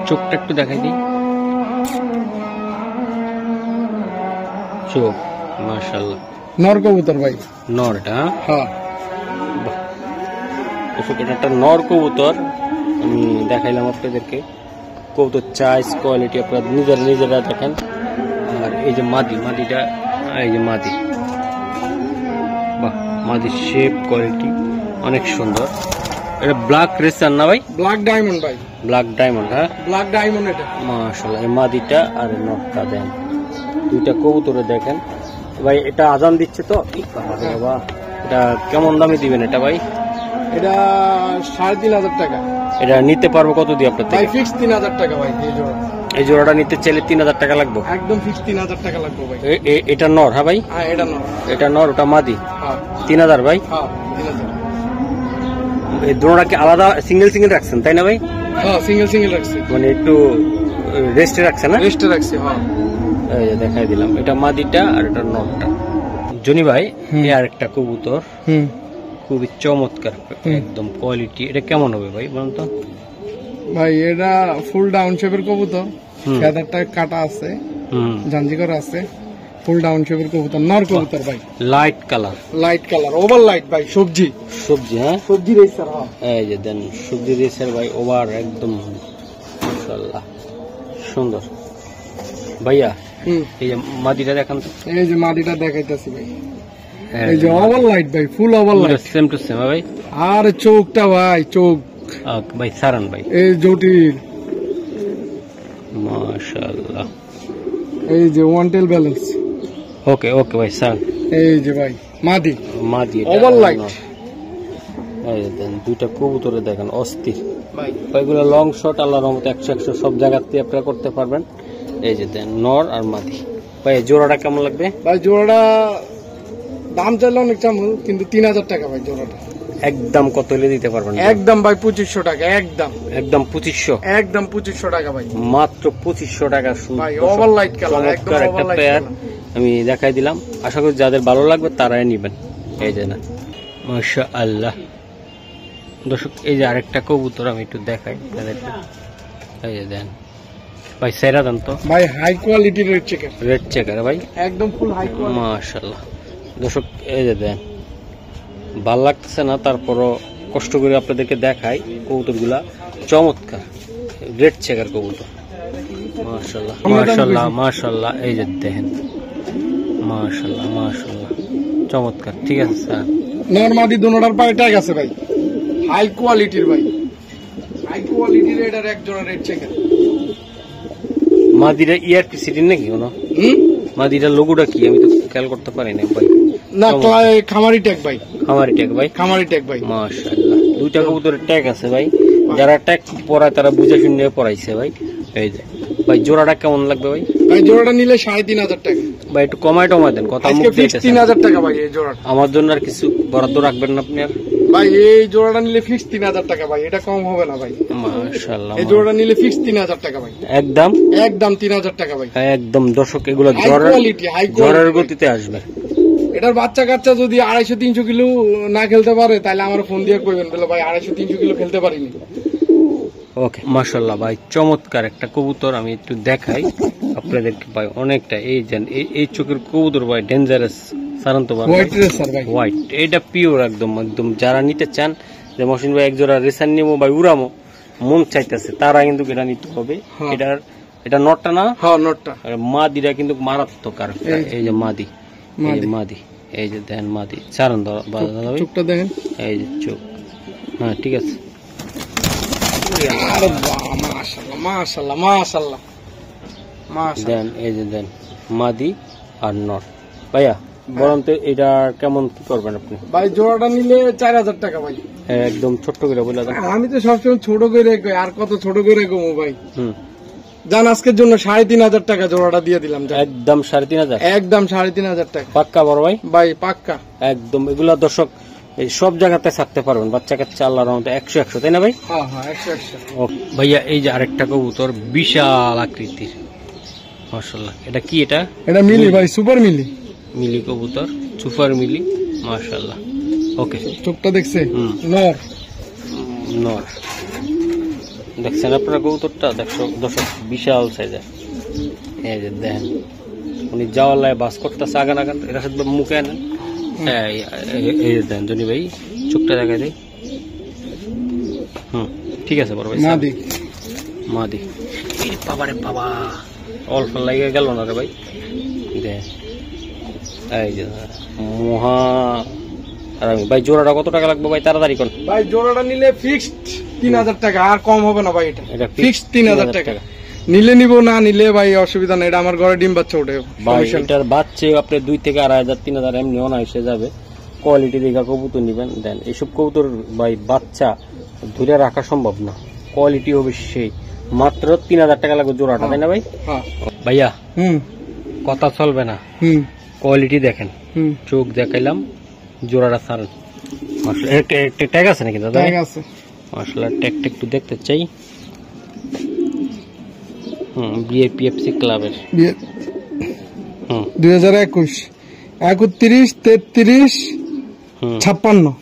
চোখটা একটু দেখাই দিই, চোখ মাশাআল্লাহ নর কবুতর ভাই। নর এটা? হ্যাঁ এটা একটা নর কবুতর, আমি দেখাইলাম আপনাদেরকে। কবুতর চাইজ কোয়ালিটি আপনারা নিজেরা দেখেন। আর এই যে মাদিটা, এই যে মাদি, বাহ, মাদির শেপ কোয়ালিটি অনেক সুন্দর। এটা ব্ল্যাক রেসার না ভাই? ব্ল্যাক ডায়মন্ড ভাই। ব্ল্যাক ডায়মন্ড, হ্যাঁ ব্ল্যাক ডায়মন্ড এটা। মাশাআল্লাহ, এই মাদিটা আর নটটা দেন, দুইটা কবুতরে দেখেন ভাই। এটা আজান দিচ্ছে তো, বাবা এটা কেমন দামে দিবেন এটা ভাই? এটা 3,500 টাকা। এটা নিতে পারবো কত দিয়ে আপনার ভাই থেকে? ফিক্স 3,000 টাকা ভাই এই জোড়া। এই জোড়াটা নিতে চাইলে 3,000 টাকা লাগবে? একদম ফিক্স 3,000 টাকা লাগবে ভাই। এটা নর? হ্যাঁ ভাই, হ্যাঁ এটা নর। এটা নর, ওটা মাদি। হ্যাঁ 3,000 ভাই? হ্যাঁ 3,000। এই দুটোটা কি আলাদা সিঙ্গেল রাখছেন তাই না ভাই? হ্যাঁ সিঙ্গেল রাখছি, মানে একটু রেস্টে রাখছেন না? রেস্টে রাখছি। হ্যাঁ এই যে দেখাই দিলাম, এটা মাদিটা আর এটা নরটা। জনি ভাই, এই আরেকটা কবুতর, খুবই চমৎকার একদম কোয়ালিটি। এটা কেমন হবে ভাই বলুন তো? ভাই এটা ফুল ডাউন শেপের কবুতর, ফেদারটা কাটা আছে, জাঞ্জি করা আছে, ফুল ডাউন শেপের কবুতর, নর কবুতর ভাই। লাইট কালার ওভার লাইট ভাই, সবজি। হ্যাঁ সবজি রেসার। এই যে দেন সবজি রেসার ভাই, ওভার একদম মাশাআল্লাহ সুন্দর। ভাইয়া এই যে মাদিটা দেখান তো। এই যে মাদিটা দেখাইতেছি ভাই, এই যে ওভার লাইট ভাই, ফুল over light, same to same ভাই। আর চোখটা ভাই, চোখ ভাই সারান ভাই, এই জটিল মাশাআল্লাহ। এই যে ওয়ান টেল ব্যালেন্স। ওকে ভাই সারান। এই যে ভাই মাদি ওভার লাইট। এই দেন দুইটা কবুতরে দেখেন অস্থির ভাই। এগুলো লং শট আল্লাহর রহমতে 100 সব জায়গাতে আপনারা করতে পারবেন। এই যে দেন নর আর মাদি ভাই। জোড়াটা কেমন লাগবে ভাই? জোড়াটা দাম চাইলে অনেক চামু, কিন্তু 3,000 টাকা ভাই জোড়াটা। একদম কত হলে দিতে পারবেন? একদম ভাই 2,500 টাকা। একদম 2500? একদম 2,500 টাকা ভাই, মাত্র 2,500 টাকা। ভাই ওভার লাইট কালার, একদম ওভার লাইট কালার আমি দেখাই দিলাম। আশা করি যাদের ভালো লাগবে তারাই নিবেন। এই যে না, মাশাআল্লাহ। দর্শক এই যে আরেকটা কবুতর আমি একটু দেখাই তাদেরকে। এই যে দেন ভাই, সেরা দেন তো ভাই, হাই কোয়ালিটির রেড চেকার ভাই, একদম ফুল হাই কোয়ালিটি মাশাআল্লাহ। দর্শক এই যে দেন, ভাল লাগতেছে না, তারপরও কষ্ট করে আপনাদেরকে দেখাই। কবুতরগুলা চমৎকার, রেড চেকার কবুতর, মাশাআল্লাহ। এই যে দেখেন, মাশাআল্লাহ চমৎকার। ঠিক আছে স্যার, নরমাদি দুনোটার পায়ে ট্যাগ আছে ভাই, হাই কোয়ালিটির ভাই, হাই কোয়ালিটির। এটার এক জোড়া রেড চেকার। মাদিরা ইআরপি সিটি নাকি কোনো? মাদিরা লোগোটা কি আমি তো খেয়াল করতে পারি না ভাই। না, খামারি ট্যাগ ভাই, খামারি ট্যাগ ভাই। মাশাআল্লাহ, দুইটা কবুতরের ট্যাগ আছে ভাই। যারা ট্যাগ পরায় তারা বুঝে শুনে পরাইছে ভাই। এই যে ভাই, জোড়াটা কেমন লাগবে ভাই? ভাই জোড়াটা নিলে 3,500 টাকা ভাই। একটু কমায় দেন, কথা মুখ দিতেছেন। 3,000 টাকা ভাই এই জোড়াটা। আমার জন্য আর কিছু বরাদ্দ রাখবেন না আপনি? আর ভাই এই জোড়াটা নিলে ফিক্স 3,000 টাকা ভাই, এটা কম হবে না ভাই। মাশাআল্লাহ, এই জোড়াটা নিলে ফিক্স 3,000 টাকা ভাই, একদম 3,000 টাকা ভাই, একদম। দর্শক এগুলো ঝড়ের গতিতে আসবে। এটার বাচ্চা কাচ্চা যদি 250-300 কিলো না খেলতে পারে, তাহলে আমার ফোন দিয়ে কইবেন, বলে ভাই 250-300 কিলো খেলতে পারিনি। ওকে, মাশাআল্লাহ ভাই, চমৎকার একটা কবুতর। আমি একটু দেখাই আপনাদেরকে ভাই, অনেকটা এই এই চোখের কবুতর ভাই, ডেঞ্জারাস। সারান্ত হোয়াইট, এটা পিওর একদম। যারা নিতে চান যে মহসিন ভাই একজোড়া রেসার নিবো ভাই, উড়ামো, মন চাইতেছে, তারা কিন্তু এটা নিতে হবে। এটা নটটা না? হ্যাঁ নটটা। মাদিরা কিন্তু মারাত্মক। আর এই যে মাদি, এই যে দেন মাদি, সারান চোখটা দেখেন, এই যে চোখ। হ্যাঁ ঠিক আছে। দেন এই যে দেন মাদি আর নট। ভাইয়া বলেন তো এটা কেমন কি করবেন আপনি? ভাই জোড়াটা নিলে 4,000 টাকা ভাই, একদম ছোট্ট করে বলে দেন। আমি তো সবসময় ছোট করে কই, আর কত ছোট করে কমো ভাই। জান আজকের জন্য 3,500 টাকা জোড়াটা দিয়ে দিলাম। একদম 3,500? একদম 3,500 টাকা। পাক্কা বড় ভাই? ভাই পাক্কা একদম। এগুলা দর্শক এই সব জায়গাতে থাকতে পারবেন, বাচ্চা কাচ্চা আল্লাহর রহমতে 100 তাই না ভাই? হ্যাঁ 100। ভাইয়া এই যে আরেকটা কবুতর, বিশাল আকৃতির, মাশাআল্লাহ। এটা কি? এটা মিলি ভাই, সুপার মিলি কবুতর, সুপার মিলি, মাশাআল্লাহ। ওকে, চোখটা দেখছে, নর দেখছেন আপনারা কবুতরটা? দর্শক বিশাল সাইজের। এই যে দেখেন উনি যাওয়ার লাই বাস করতেছে আগান আগান রাশেদ ভাই মুখে আনেন এই দেন জনি ভাই চোখটা দেখাই দেয় ঠিক আছে বড় ভাই মাদি বাবারে বাবা অল্প লাগে গেল না রে ভাই দে এই যে মহা আর আমি ভাই জোড়াটা কত টাকা লাগবে ভাই তাড়াতাড়ি কোন ভাই জোড়াটা নিলে ফিক্সড 3000 টাকা আর কম হবে না ভাই এটা ফিক্সড 3000 টাকা নিলে নিব না নিলে ভাই অসুবিধা নেই এটা আমার ঘরে ডিম বাচ্চা ওঠে ভাই এটার বাচ্চা আপনি 2 থেকে 2500 3000 এমনি অন এসে যাবে কোয়ালিটি দেখে কবুতর নেবেন দেন এইসব কবুতর ভাই বাচ্চা ধরে রাখা সম্ভব না কোয়ালিটি হবে সেই মাত্র 3000 টাকা লাগবে জোড়াটা তাই না ভাই ভাইয়া কথা চলবে না কোয়ালিটি দেখেন চোখ দেখাইলাম জোড়াটা ছাড়েন মাশাআল্লাহ ট্যাগ আছে নাকি দাদা ট্যাগ আছে মাশাআল্লাহ ট্যাগটা একটু দেখতে চাই বিএপিএফসি ক্লাবের 2021 31 33 56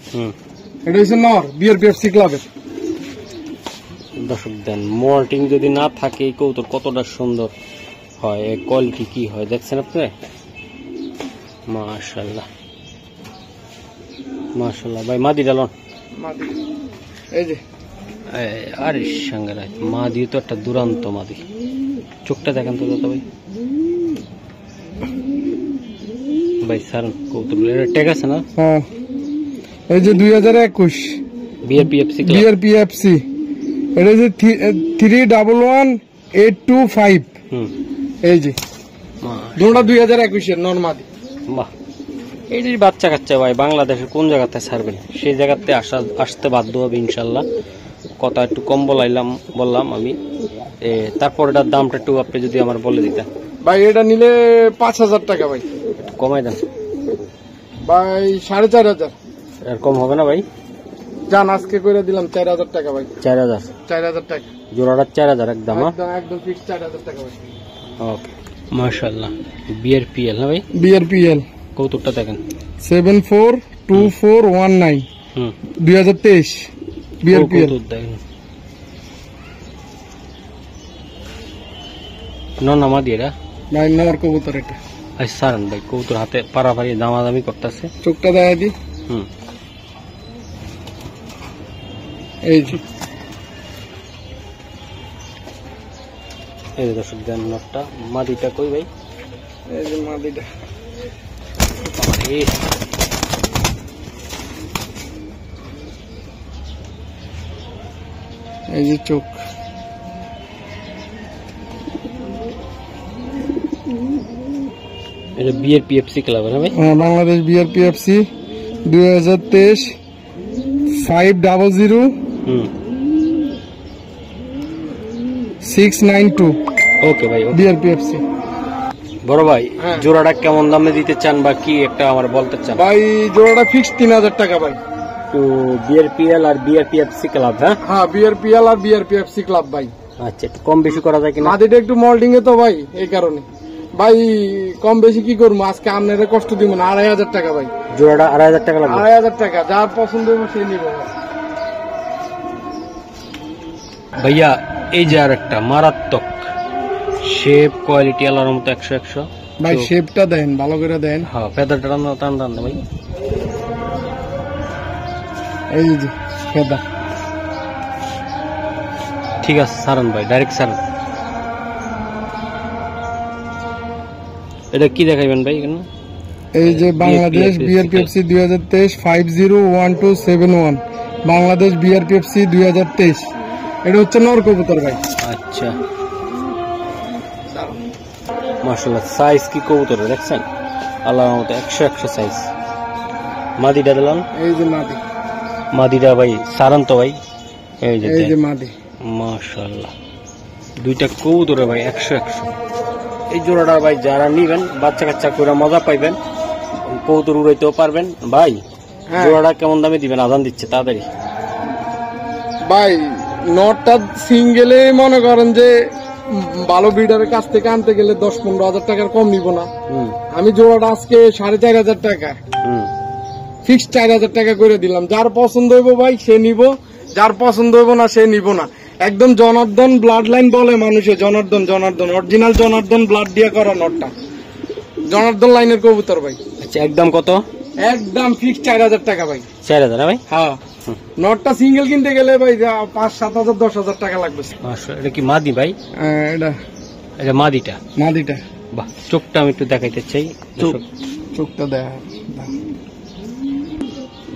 এটা হচ্ছে নর বিএপিএফসি ক্লাবের দর্শক দেন মল্টিং যদি না থাকে এই কবুতর কতটা সুন্দর হয় কোয়ালিটি কি হয় দেখছেন আপনি মাশাআল্লাহ মাশাআল্লাহ ভাই মাদি ডালন মাদি এই যে আরে সাঙ্গারাই মাদি তো একটা দুরন্ত মাদি চোখটা দেখেন তো দাদা ভাই ভাই স্যার কবুতর ট্যাগ আছে না এই যে 2021 বিআরপিএফসি এটা যে 311825 এই যে দুটো 2021 এর নরমাদি বাহ এই যে বাচ্চা কাচ্চা ভাই বাংলাদেশের কোন জায়গাতে ছাড়বেন সেই জায়গাতে আসতে বাধ্য হবে ইনশাল্লাহ কথা একটু কম বললাম আমি তারপর এটার দামটা একটু আপনি যদি আমার বলে দিতেন ভাই এটা নিলে 5000 টাকা ভাই একটু কমাই দেন ভাই 4500 আর কম হবে না ভাই জান আজকে করে দিলাম 4000 টাকা ভাই 4000 টাকা জোড়াটা 4000 একদম একদম ফিক্স 4000 টাকা ভাই ওকে মাশাআল্লাহ বিআরপিএল না ভাই বিআরপিএল কৌতুকটা দেখেন 742419 2023 বিআরপিএল দেখেন ননামা দিয়ে ভাই নর কবুতর এটা আচ্ছা সারান ভাই কবুতর হাতে পারাপারি দামাদামি করতেছে চোখটা দেখা দি এই যে এই দর্শক দেন নটটা মাদিটা কই ভাই এই যে মাদিটা এই যে চোখ এটা বিআরপিএফসি ক্লাব না ভাই বাংলাদেশ বিআরপিএফসি 2023 500 692 ওকে ভাই বিআরপিএফসি বড় ভাই জোড়াটা কেমন দামে দিতে চান বা কি একটা আমার বলতে চান ভাই জোড়াটা ফিক্স 3000 টাকা ভাই তো বিআরপিএল আর বিআরপিএফসি ক্লাব হ্যাঁ বিআরপিএল আর বিআরপিএফসি ক্লাব ভাই আচ্ছা একটু কম বেশি করা যায় কিনা মাদিটা একটু মল্টিং এ তো ভাই এই কারণে ভাই কম বেশি কি করবো আজকে আপনারা কষ্ট দিব না 2500 টাকা ভাই জোড়াটা 2500 টাকা লাগবে 2500 টাকা যার পছন্দ হবে সে নিব ভাইয়া এই যে আর একটা মারাত্মক শেপ কোয়ালিটি আলার মতো 100 ভাই শেপটা দেন ভালো করে দেন হ্যাঁ ফেদারটা টান ভাই এই যে ফেদার ঠিক আছে সারান ভাই ডাইরেক্ট সারান এটা কি দেখাইবেন ভাই এখানে এই যে বাংলাদেশ বিআরপিএফসি 2023 501271 বাংলাদেশ বিআরপিএফসি 2023 এটা হচ্ছে নর কবুতর ভাই আচ্ছা মাশাআল্লাহ সাইজ কি কবুতর দেখছেন আল্লাহর মতো 100 সাইজ মাদিটা দিলাম এই যে মাদিটা ভাই সারান তো ভাই এই যে মাদি মাশাআল্লাহ দুইটা কবুতর ভাই 100 এই জোড়াটা ভাই যারা নিবেন বাচ্চা কাচ্চা করে মজা পাইবেন কবুতর উড়াইতেও পারবেন ভাই জোড়াটা কেমন দামে দিবেন আজান দিচ্ছে তাড়াতাড়ি ভাই নটটা সিঙ্গেলে মনে করেন যে ভালো ব্রিডারের কাছ থেকে আনতে গেলে 10-15 হাজার টাকার কম নিব না আমি জোড়াটা আজকে 4500 টাকা ফিক্স 4000 টাকা করে দিলাম যার পছন্দ হইব ভাই সে নিব যার পছন্দ হইব না সে নিব না একদম জনার্দন ব্লাড লাইন বলে মানুষে জনার্দন অরিজিনাল জনার্দন ব্লাড দিয়ে করা নটটা জনার্দন লাইনের কবুতর ভাই। আচ্ছা একদম কত? একদম ফিক্স 4000 টাকা ভাই। 4000 ভাই? হ্যাঁ। নটটা সিঙ্গেল কিনতে গেলে ভাই 5-7 হাজার 10,000 টাকা লাগবে। এটা কি মাদি ভাই? এটা মাদিটা। মাদিটা। বাহ, চোখটা আমি একটু দেখাইতে চাই। চোখটা দেখা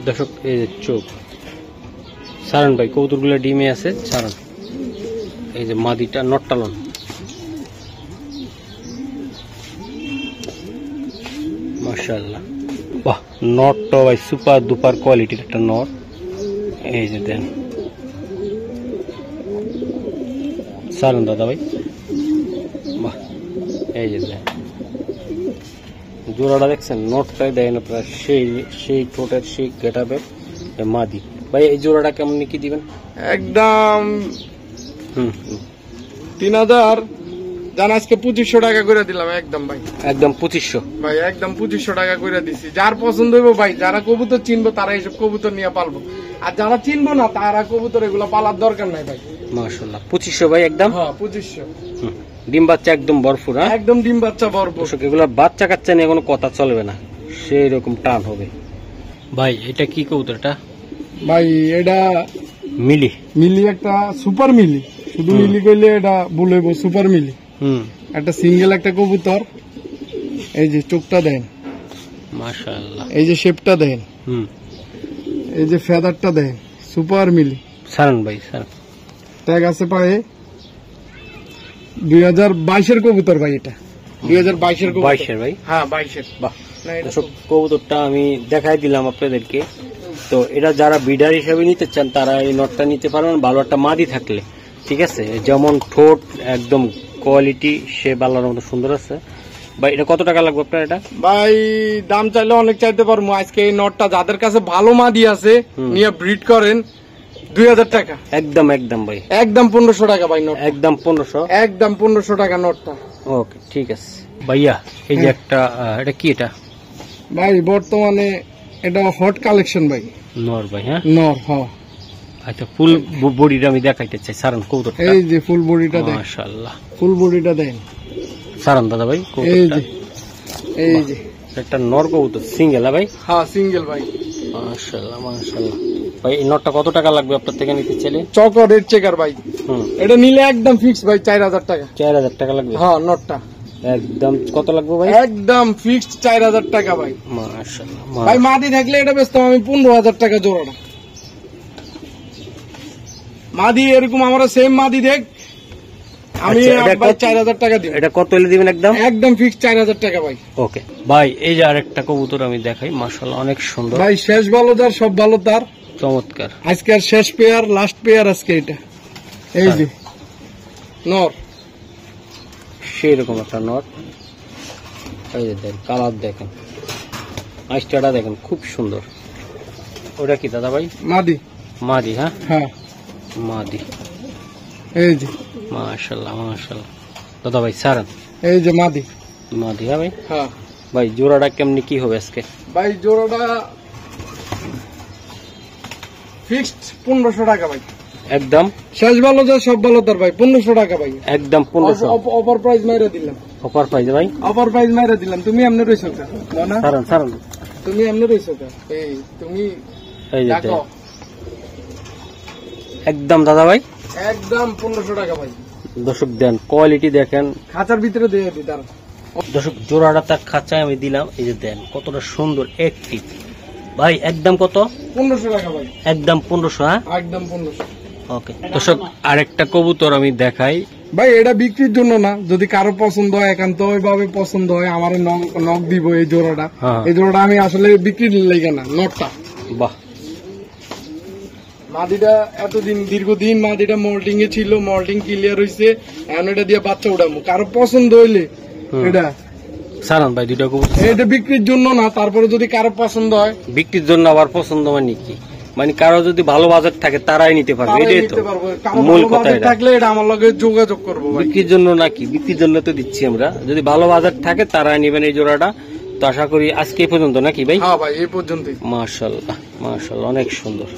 দর্শক, এই যে চোখ। সারান ভাই কবুতরগুলো ডিমে আছে, সারান। এই যে মাদিটা, নটটালন। মাশাআল্লাহ, বাহ, নটটা ভাই সুপার দুপার কোয়ালিটির একটা নট। এই যে দেন, সারান দাদা ভাই, বাহ, এই যে দেন জোড়াটা দেখছেন, নটটাই দেয় না প্রায় সেই ঠোঁটের সেই গেটাবের মাদি। ভাই এই জোড়াটা কেমন কি দিবেন? একদম 3000 জান, আজকে 2500 টাকা করে দিলাম একদম ভাই। একদম 2500 ভাই, একদম 2500 টাকা করে দিছি। যার পছন্দ হইব ভাই, যারা কবুতর চিনবো তারা এইসব কবুতর নিয়ে পালবো, আর যারা চিনবো না তারা কবুতর এগুলো পালার দরকার নাই ভাই। মাশাআল্লাহ, 2500 ভাই একদম। হ্যাঁ 2500। ডিম বাচ্চা একদম ভরপুর। একদম ডিম বাচ্চা ভরপুর। এগুলা বাচ্চা কাচ্চা নিয়ে কোনো কথা চলবে না, সেই রকম টান হবে। ভাই এটা কি কবুতরটা? ভাই এটা মিলি। মিলি, একটা সুপার মিলি। শুধু মিলি কইলে এটা বলবো সুপার মিলি। একটা সিঙ্গেল একটা কবুতর। এই যে চোখটা দেন, মাশাআল্লাহ। এই যে শেপটা দেন, এই যে ফেদারটা দেন, সুপার মিলি। সারান ভাই, সারান। ট্যাগ আছে পায়ে। 2022-এর কবুতর ভাই, এটা 2022-এর কবুতর। 22-এর ভাই? হ্যাঁ 22-এর। বাহ, কবুতরটা আমি দেখাই দিলাম আপনাদেরকে। তো এটা যারা বিডার হিসেবে নিতে চান তারা এই নটটা নিতে পারবেন, ভালো একটা মাদি থাকলে। ঠিক আছে, যেমন ঠোঁট একদম কোয়ালিটি, সে বালার মতো সুন্দর আছে। ভাই এটা কত টাকা লাগবে আপনার? এটা ভাই দাম চাইলে অনেক চাইতে পারবো। আজকে এই নটটা যাদের কাছে ভালো মাদি আছে নিয়ে ব্রিড করেন, 2000 টাকা। একদম একদম ভাই, একদম 1500 টাকা ভাই নট। একদম 1500। একদম 1500 টাকা নটটা। ওকে, ঠিক আছে ভাইয়া। এই যে একটা, এটা কি? এটা ভাই বর্তমানে এটা হট কালেকশন ভাই। নর ভাই? হ্যাঁ নর। হ্যাঁ। আচ্ছা, ফুল বডিটা আমি দেখাইতে চাই। সারান কবুতরটা। এই যে ফুল বডিটা দেন। মাশাআল্লাহ, ফুল বডিটা দেন। সারান দাদা ভাই এই কবুতরটা। যে এই যে একটা নর কবুতর, সিঙ্গেল। ভাই হ্যাঁ সিঙ্গেল ভাই। মাশাআল্লাহ, মাশাআল্লাহ। ভাই এই নটটা কত টাকা লাগবে আপনার থেকে নিতে চাইলে? চকর রেড চেকার ভাই। এটা নিলে একদম ফিক্স ভাই 4000 টাকা। 4000 টাকা লাগবে? হ্যাঁ নটটা একদম। কত লাগবে ভাই? একদম ফিক্সড 4000 টাকা ভাই। মাশাআল্লাহ ভাই, মাদি থাকলে এটা বেচতাম আমি 15000 টাকা জোড়াটা। মাদি এরকম আমার সেম মাদি দেখ, আমি 4000 টাকা দিব। এটা কত হলে দিবেন? একদম একদম ফিক্সড 4000 টাকা ভাই। ওকে ভাই, এই যে আরেকটা কবুতর আমি দেখাই। মাশাআল্লাহ, অনেক সুন্দর ভাই। শেষ ভালো যার সব ভালো তার। চমৎকার। আজকে আর শেষ পেয়ার, লাস্ট পেয়ার আজকে এটা। এই যে নর, সেই রকম একটা নট। এই যে দেখেন, কালার দেখেন, আইসটা দেখেন, খুব সুন্দর। ওটা কি দাদা ভাই? মাদি। মাদি? হ্যাঁ হ্যাঁ মাদি। এই যে মাশাআল্লাহ, মাশাআল্লাহ। দাদা ভাই সারান। এই যে মাদি। মাদি? হ্যাঁ ভাই। হ্যাঁ ভাই জোড়াটা কেমনি কি হবে আজকে? ভাই জোড়াটা ফিক্সড 1500 টাকা ভাই। একদম শেষ ভালো যা সব ভালো তার ভাই। 1500 টাকা ভাই। একদম 1500। অফার প্রাইস মাইরা দিলাম। অফার প্রাইস ভাই? অফার প্রাইস মাইরা দিলাম। তুমি এমনি রইছো কা না? সারান, সারান। তুমি এমনি রইছো কা? এই তুমি এই যে দেখো। একদম দাদা ভাই, একদম 1500 টাকা ভাই। দর্শক দেন, কোয়ালিটি দেখেন। খাঁচার ভিতরে দিয়ে দিই তার। দর্শক জোড়াটা তার খাঁচায় আমি দিলাম। এই যে দেন কতটা সুন্দর অ্যাক্টিভ। ভাই একদম কত? 1500 টাকা ভাই। একদম 1500। হ্যাঁ একদম 1500। ওকে দর্শক, আরেকটা কবুতর আমি দেখাই। ভাই এটা বিক্রির জন্য না, যদি কারো পছন্দ হয়, একান্ত ভাবে পছন্দ হয়, আমার নক দিব এই জোড়াটা। এই জোড়াটা আমি আসলে বিক্রির লেগে না, নটটা। বাহ, মাদিটা এতদিন দীর্ঘদিন মাদিটা মল্টিং এ ছিল, মল্টিং ক্লিয়ার হয়েছে, এখন এটা দিয়ে বাচ্চা উঠাবো। কারো পছন্দ হইলে এটা সারান ভাই দুইটা কবুতর। এটা বিক্রির জন্য না, তারপরে যদি কারো পছন্দ হয়। বিক্রির জন্য আবার পছন্দ মানে কি? মানে কারো যদি ভালো বাজার থাকে তারাই নিতে পারবে, এটাই তো মূল কথা। থাকলে এটা আমার লগে যোগাযোগ করবো। বিক্রির জন্য নাকি? বিক্রির জন্য তো দিচ্ছি আমরা। যদি ভালো বাজার থাকে তারাই নেবেন এই জোড়াটা। তো আশা করি আজকে এই পর্যন্ত নাকি ভাই? হ্যাঁ ভাই, এই পর্যন্তই। মাশাআল্লাহ, মাশাআল্লাহ, অনেক সুন্দর।